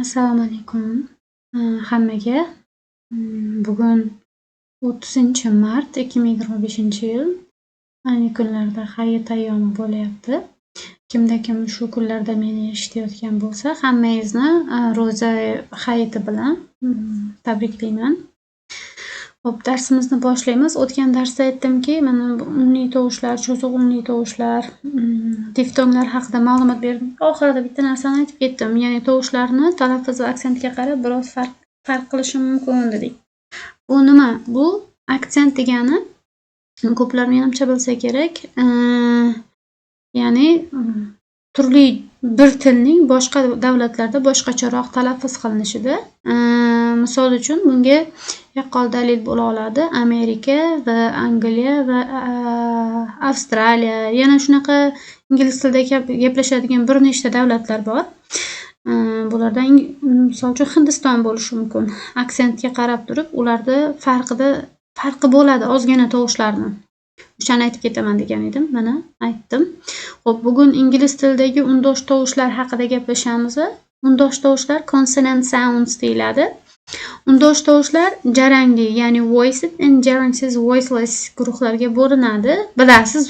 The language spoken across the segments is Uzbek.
Assalomu alaykum hammaga. Bugun 30-mart 2025-yil. Ayni kunlarda hayit ayyomi bo'layapti. Kimda kim shu kunlarda meni eshitayotgan bo'lsa, hammangizni ro'za hayiti bilan tabriklayman. Xo'p, darsimizni boshlaymiz. O'tgan darsda aytdimki, mana unli tovushlar, cho'ziq unli tovushlar, diftonglar haqida ma'lumot berdim. Oxirida bitta narsani aytib ketdim. Ya'ni tovushlarni talaffuz va aksentga qarab biroz farq qilishi mumkin dedik. Bu nima? Bu aksent degani ko'plar menimcha bilsa kerak. Ya'ni turli bir tilning boshqa davlatlarda boshqacharoq talaffuz qilinishida. Misol uchun bunga yaqqol dalil bo'la oladi Amerika va Angliya va Avstraliya. Yana shunaqa ingliz tilida gaplashadigan bir nechta davlatlar bor. Bulardan misol uchun Hindiston bo'lishi mumkin. Aksentga qarab turib, ularda farqi bo'ladi ozgina tovushlarni. O'shani aytib ketaman degan edim. Mana aytdim. Xo'p, bugun ingliz tilidagi undosh tovushlar haqida gaplashamiz. Undosh tovushlar consonant sounds deyiladi. Undosh tovushlar jarangli, ya'ni voiced and jarangsiz voiceless guruhlarga bo'linadi. Bilasiz,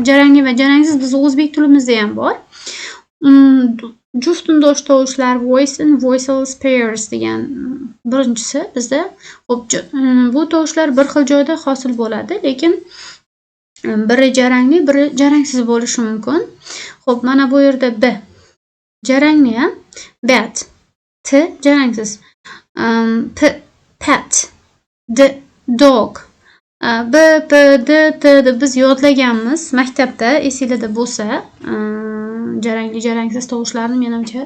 jarangli va jarangsiz biz o'zbek tilimizda ham bor. Juft undosh tovushlar voiced and voiceless pairs degan birinchisi bizda. Xo'p, bu tovushlar bir xil joyda hosil bo'ladi, lekin biri jarangli, biri jarangsiz bo'lishi mumkin. Xo'p, mana bu yerda b jarangli, bat, t jarangsiz. Pet, dog, b, p, d, t deb biz yodlaganmiz maktabda, esingizda bo'lsa. Jarangli, jarangsiz tovushlarni menimcha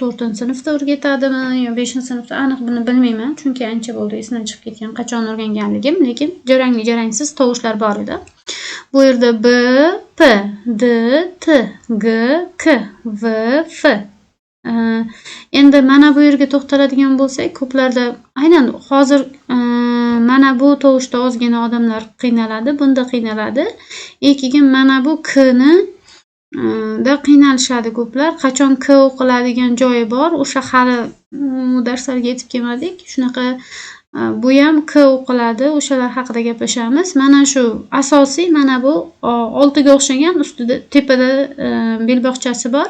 4-sinfda o'rgatadimi yo 5-sinfda, aniq buni bilmayman, chunki ancha bo'ldi esimdan chiqib ketgan qachon o'rganganligim, lekin jarangli, jarangsiz tovushlar bor edi. Bu yerda b, p, d, t, g, k, v, f. Endi mana bu yerga to'xtaladigan bo'lsak, ko'plarda aynan hozir mana bu tovushda ozgina odamlar qiynaladi, bunda qiynaladi. Keyin mana bu k ni da qiynalishadi ko'plar. Qachon k o'qiladigan joyi bor, o'sha hali darslarga yetib kelmadik. Shunaqa bu ham k o'qiladi, o'shalar haqida gaplashamiz. Mana shu asosiy, mana bu oltiga o'xshagan, ustida tepada belbog'chasi bor.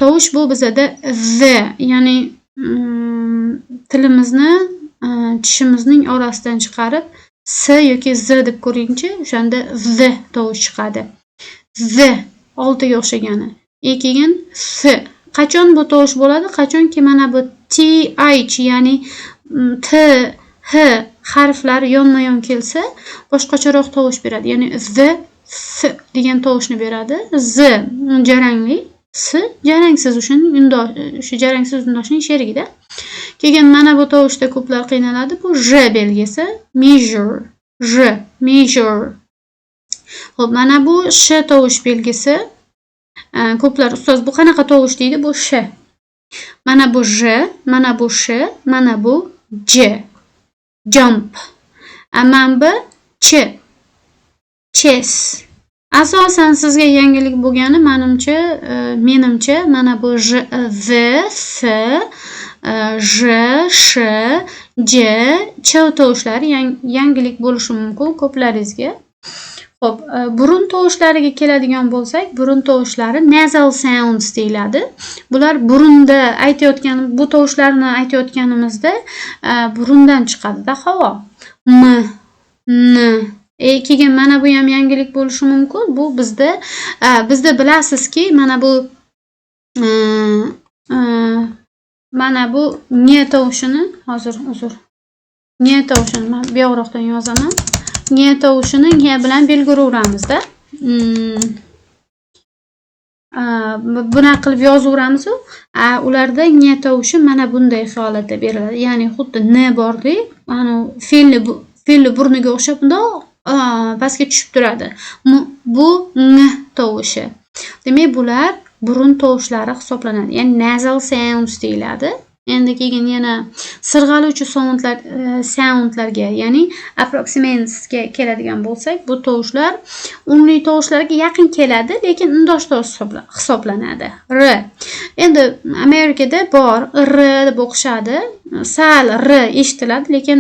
Tovush bu bizada z, ya'ni tilimizni tishimizning orasidan chiqarib s yoki z deb ko'ringchi, o'shanda z tovush chiqadi. Z oltiga o'xshagani. Keyin s. Qachon bu tovush bo'ladi? Qachonki mana bu th, ya'ni t, h harflari yonma-yon kelsa, boshqacharoq tovush beradi. Ya'ni z, s degan tovushni beradi. Z jarangli, s jarangsiz, o'sha jarangsiz undoshning sherigida. Keyin mana bu tovushda ko'plar qiynaladi. Bu j belgisi, measure, j, measure. Xo'p, mana bu sh tovush belgisi. Ko'plar ustoz bu qanaqa tovush deydi? Bu sh. Mana bu j, mana bu sh, mana bu j. Jump. Mana bu ch. Chess. Asosan sizga yangilik bo'lgani menimcha mana bu j, v, f, j, sh, j, ch tovushlari yangilik bo'lishi mumkin ko'plaringizga. Xo'p, burun tovushlariga keladigan bo'lsak, burun tovushlari nasal sounds deyiladi. Bular burunda bu tovushlarni aytayotganimizda burundan chiqadi-da havo. M, n. Keyin mana bu ham yangilik bo'lishi mumkin. Bu bizda bilasizki, mana bu ne tovushini hozir ne tovushini men bu yoqroqdan yozaman. Ne tovushini ne bilan belgilayveramiz-da. Buni qilib yozaveramiz. Ularda ne tovushi mana bunday holatda beriladi. Ya'ni xuddi n bordek, mana fe'lli burniga o'xshab bundoq pastga tushib turadi. Bu ng tovushi. Demak, bular burun tovushlari hisoblanadi. Ya'ni nasal sounds deyiladi. Endi keyin yana sirg'aluvchi soundlarga, ya'ni approximatesga keladigan bo'lsak, bu tovushlar unli tovushlarga yaqin keladi, lekin undosh tovush hisoblanadi. R. Endi Amerikada bor R deb o'qishadi. Sal R eshitiladi, lekin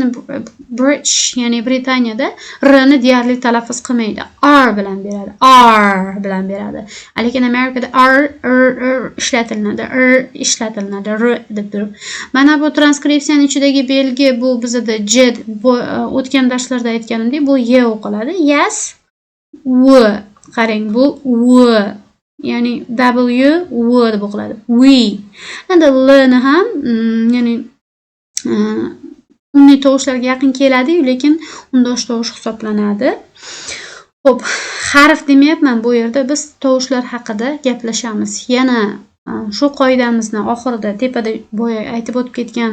British, ya'ni Britaniyada R ni deyarli talaffuz qilmaydi. R bilan beradi. R bilan beradi. Lekin Amerikada R ishlatiladi. R deb turib. Mana bu transkripsiyaning ichidagi belgi, bu bizda J, o'tgan darslarda aytganimdek, bu Y o'qiladi. Yes, W. Qarang, bu W. Ya'ni W, W deb o'qiladi. We. Endi L ni ham, ya'ni unli tovushlarga yaqin keladi, lekin undosh tovush hisoblanadi. Xo'p, harf demayapman, bu yerda biz tovushlar haqida gaplashamiz. Yana shu qoidamizni oxirida, tepada boya aytib o'tib ketgan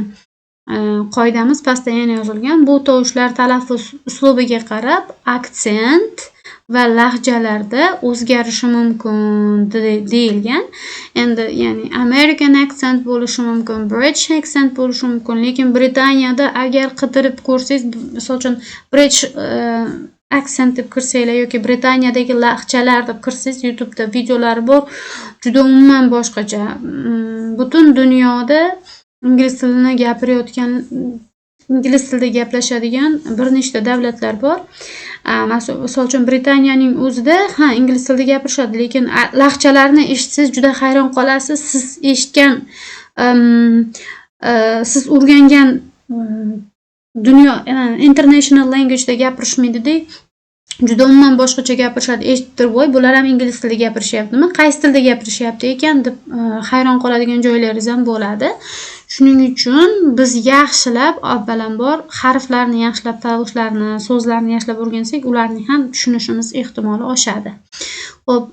qoidamiz pastda yana yozilgan. Bu tovushlar talaffuz uslubiga qarab aksent va lahjalarda o'zgarishi mumkin deyilgan. Endi ya'ni American accent bo'lishi mumkin, British accent bo'lishi mumkin, lekin Britaniyada agar qidirib ko'rsangiz, misol uchun British accent deb kirsanglar yoki Britaniyadagi lahjalar deb kirsangiz, YouTube'da videolari bor, juda umuman boshqacha. Butun dunyoda ingliz tilini gapirayotgan, ingliz tilida gaplashadigan bir nechta davlatlar bor. Misol uchun Britaniyaning o'zida ingliz tilida gapirishadi, lekin lahjalarni eshitsangiz juda hayron qolasiz. Siz eshitgan, siz o'rgangan dunyo international language da gapirishmaydida, juda umuman boshqacha gapirishadi. Eshitib, voy, bular ham ingliz tilida gapirishyaptimi? Qaysi tilda gapirishyapti ekan deb hayron qoladigan joylaringiz ham bo'ladi. Shuning uchun biz yaxshilab, avvalambor harflarni yaxshilab, tovushlarni, so'zlarni yaxshilab o'rgansak, ularni ham tushunishimiz ehtimoli oshadi. Xo'p,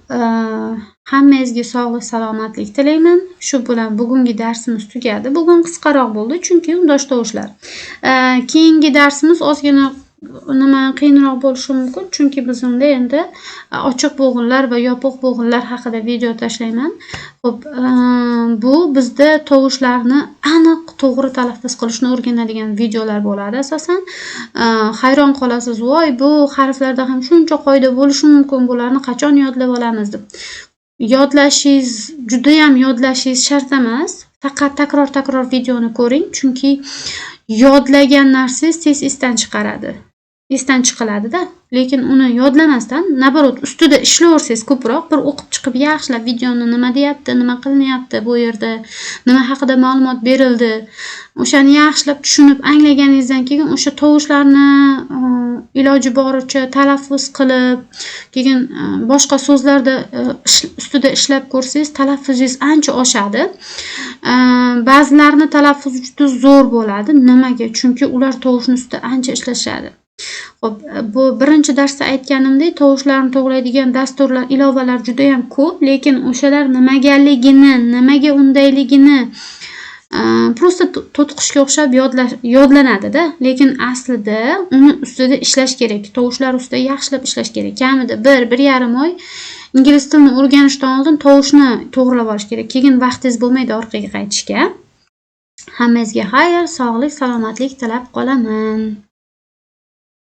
hammangizga sog'lik, salomatlik tilayman. Shu bilan bugungi darsimiz tugadi. Bugun qisqaroq bo'ldi, chunki undosh tovushlar. Keyingi darsimiz ozgina qiyinroq bo'lishi mumkin, chunki biz unda endi ochiq bo'g'inlar va yopiq bo'g'inlar haqida video tashlayman. Xo'p, bu bizda tovushlarni aniq to'g'ri talaffuz qilishni o'rganadigan videolar bo'ladi asosan. Hayron qolasiz, voy, bu harflarda ham shuncha qoida bo'lishi mumkin, bularni qachon yodlab olamiz deb. Yodlashingiz, juda ham yodlashingiz shart emas. Faqat takror videoni ko'ring, chunki yodlagan narsangiz tez esdan chiqiladi-da. Lekin uni yodlamasdan, nabarot ustida ishlayversangiz ko'proq, bir o'qib chiqib yaxshilab videoni nima deyapti, nima qilinyapti, bu yerda nima haqida ma'lumot berildi, o'shani yaxshilab tushunib anglaganingizdan keyin o'sha tovushlarni iloji boricha talaffuz qilib, keyin boshqa so'zlarda ustida ishlab ko'rsangiz, talaffuzingiz ancha oshadi. Ba'zilarni talaffuzi juda zo'r bo'ladi. Nimaga? Chunki ular tovushni ustida ancha ishlashadi. Xo'p, bu birinchi darsda aytganimdek, tovushlarni to'g'rilaydigan dasturlar, ilovalar juda ham ko'p, lekin o'shalar nimagaligini, nimaga undayligini prosta to'tiqishga o'xshab yodlanadi-da, lekin aslida uni ustida ishlash kerak. Tovushlar ustida yaxshilab ishlash kerak. Kamida 1-1,5 oy ingliz tilini o'rganishdan oldin tovushni to'g'rilab olish kerak. Keyin vaqtingiz bo'lmaydi orqaga qaytishga. Hammangizga xayr, sog'lik, salomatlik tilab qolaman.